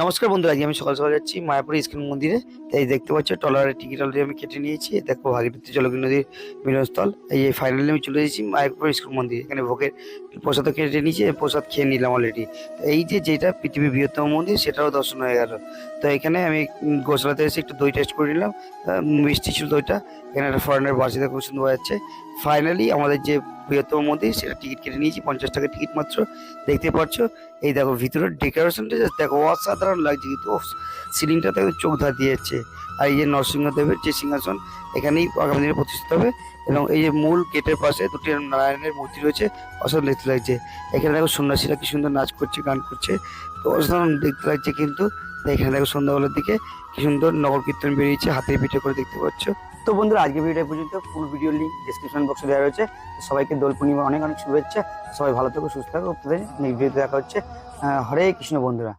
নমস্কার বন্ধুরা, আজকে আমি সকাল সকাল যাচ্ছি মায়াপুর ইস্কন মন্দিরে। তাই দেখতে পাচ্ছ ট্রলারের টিকিট অলরেডি আমি কেটে নিয়েছি। দেখো ভাগীরথী জলগি নদীর মিলনস্থল। এই ফাইনালি আমি চলে এসেছি মায়াপুর ইস্কন মন্দির। এখানে ভোগের প্রসাদও কেটে নিয়েছি, প্রসাদ খেয়ে নিলাম অলরেডি। এই যে যেটা পৃথিবীর বৃহত্তম মন্দির সেটাও দর্শন হয়ে গেল। তো এখানে আমি গোসলাতে এসে একটু দই টেস্ট করে নিলাম। মিষ্টি ছিল দইটা। এখানে একটা ফরেনার বাসিতে খুব সুন্দর যাচ্ছে। ফাইনালি আমাদের যে বৃহত্তম মন্দির সেটা টিকিট কেটে নিয়েছি, 50 টাকা টিকিট মাত্র। দেখতে পাচ্ছ এই দেখো ভিতরের ডেকোরেশনটা জাস্ট দেখো, অসাধারণ লাগছে কিন্তু। সিলিংটা দেখো চোখ ধাঁধিয়ে যাচ্ছে। আর এই যে নরসিংহদেবের যে সিংহাসন, এখানেই আগামী দিনে প্রতিষ্ঠিত হবে। এবং এই যে মূল গেটের পাশে দুটি নারায়ণের মূর্তি রয়েছে, অসাধারণ দেখতে লাগছে। এখানে দেখো সন্ন্যাসীরা কি সুন্দর নাচ করছে, গান করছে, তো অসাধারণ দেখতে লাগছে কিন্তু। এখানে দেখো সন্ধ্যাবেলার দিকে কি সুন্দর নগর কীর্তন বেরিয়েছে হাতের পিঠে করে, দেখতে পাচ্ছ। তো বন্ধুরা, আজকে ভিডিওটা পর্যন্ত। ফুল ভিডিও লিঙ্ক ডিসক্রিপশন বক্সে দেওয়া রয়েছে। সবাইকে দোল পূর্ণিমা অনেক অনেক শুভেচ্ছা। সবাই ভালো থাকো, সুস্থ থাকো। নেক্সট ভিডিওতে দেখা হচ্ছে। হরে কৃষ্ণ বন্ধুরা।